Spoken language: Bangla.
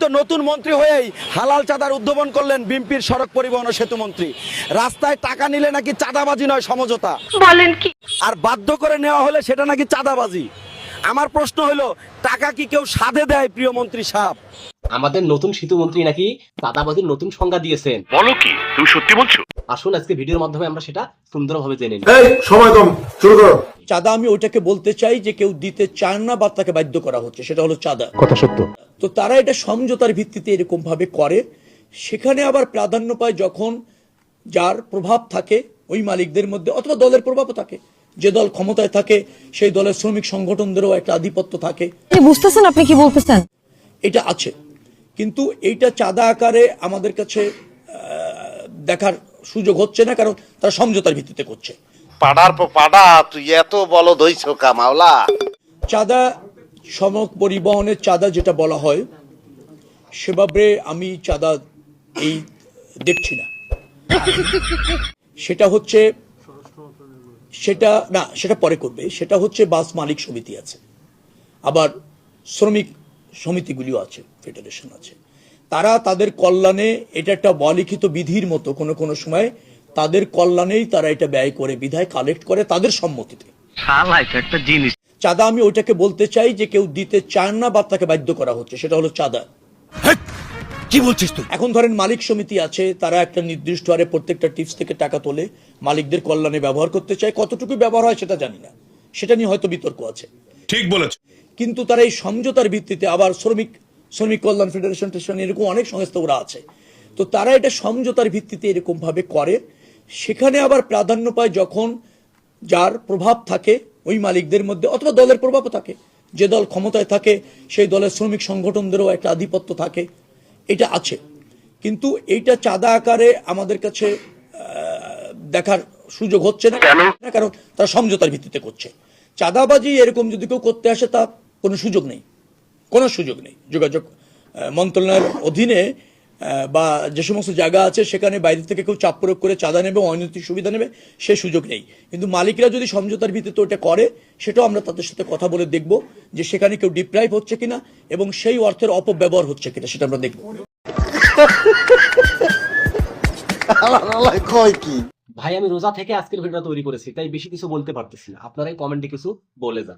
তো নতুন মন্ত্রী হয়েই হালাল চাঁদার উদ্ভাবন করলেন বিএনপির সড়ক পরিবহন ও সেতু মন্ত্রী। রাস্তায় টাকা নিলে নাকি চাঁদাবাজি নয়, সমঝোতা। বলেন কি? আর বাধ্য করে নেওয়া হলে সেটা নাকি চাঁদাবাজি। আমার প্রশ্ন হলো, টাকা কি কেউ সাধে দেয় প্রিয় মন্ত্রী সাহেব? আমাদের নতুন সেতু মন্ত্রী নাকি চাঁদাবাজির নতুন সংজ্ঞা দিয়েছেন। বলো কি, তুমি সত্যি বলছো? আসুন আজকে ভিডিওর মাধ্যমে আমরা সেটা সুন্দরভাবে জেনে নিই। এই সময় কম, শুরু করো। চাঁদা আমি ওইটাকে বলতে চাই যে কেউ দিতে চায় না বা তাকে বাধ্য করা হচ্ছে, সেটা হলো চাঁদা। কথা সত্য। তো তারা এটা সমঝোতার ভিত্তিতে এরকম ভাবে করে। সেখানে আবার প্রাধান্য পায় যখন যার প্রভাব থাকে ওই মালিকদের মধ্যে, অথবা দলের প্রভাবও থাকে। যে দল ক্ষমতায় থাকে সেই দলের শ্রমিক সংগঠনদেরও একটা আধিপত্য থাকে। আপনি বুঝতেছেন আপনি কি বলতেছেন? এটা আছে, কিন্তু এইটা চাঁদা আকারে আমাদের কাছে দেখার সুযোগ হচ্ছে না, কারণ তারা সমঝোতার ভিত্তিতে করছে। পাড়ার পর পাড়া তুই এত বলো দইছ কামাওলা। চাঁদা সড়ক পরিবহনের চাঁদা যেটা বলা হয়, সেভাবে আমি চাঁদা এই দেখছি না। সেটা হচ্ছে সেটা পরে করবে। সেটা হচ্ছে বাস মালিক সমিতি আছে, আবার শ্রমিক সমিতিগুলিও আছে, ফেডারেশন আছে। তারা তাদের কল্যাণে, এটা একটা অলিখিত বিধির মতো, কোনো কোনো সময় তাদের কল্যাণেই তারা এটা ব্যয় করে, বিধায় কালেক্ট করে তাদের সম্মতিতে। একটা জিনিস। চাঁদা আমি ওইটাকে বলতে চাই যে কেউ দিতে চায় না বা তাকে বাধ্য করা হচ্ছে, সেটা হলো চাঁদা। কি বলছিস তুই? এখন ধরেন মালিক সমিতি আছে, তারা একটা নির্দিষ্ট হারে প্রত্যেকটা টিপস থেকে টাকা তোলে, মালিকদের কল্যাণে ব্যবহার করতে চায়। কতটুকু ব্যবহার হয় সেটা জানি না, সেটা নিয়ে হয়তো বিতর্ক আছে। ঠিক বলেছ। কিন্তু তারা এই সমঝোতার ভিত্তিতে, আবার শ্রমিক কল্যাণ ফেডারেশন এরকম অনেক সংস্থা ওরা আছে, তো তারা এটা সমঝোতার ভিত্তিতে এরকম ভাবে করে। সেখানে আবার প্রাধান্য পায় যখন যার প্রভাব থাকে ওই মালিকদের মধ্যে, অথবা দলের প্রভাবও থাকে। যে দল ক্ষমতায় থাকে সেই দলের শ্রমিক সংগঠনদেরও একটা আধিপত্য থাকে। এটা আছে, কিন্তু এইটা চাঁদা আকারে আমাদের কাছে দেখার সুযোগ হচ্ছে না, কারণ তারা সমঝোতার ভিত্তিতে করছে। চাঁদাবাজি এরকম যদি কেউ করতে আসে, তার কোনো সুযোগ নেই, কোনো সুযোগ নেই। যোগাযোগ মন্ত্রণালয়ের অধীনে বা যে সমস্ত জায়গা আছে সেখানে বাইরে থেকে কেউ চাপ প্রয়োগ করে চাঁদা নেবে, অনৈতিক সুবিধা নেবে, সে সুযোগ নেই। কিন্তু মালিকরা যদি সমঝোতার ভিত্তিতে ওটা করে, সেটাও আমরা তাদের সাথে কথা বলে দেখব যে সেখানে কেউ ডিপ্রাইভ হচ্ছে কিনা এবং সেই অর্থের অপব্যবহার হচ্ছে কিনা, সেটা আমরা দেখব। কয় কি ভাই আমি রোজা থেকে আজকের ভিডিওটা তৈরি করেছি, তাই বেশি কিছু বলতে পারতেছি না। আপনারাই কমেন্টে কিছু বলে যান।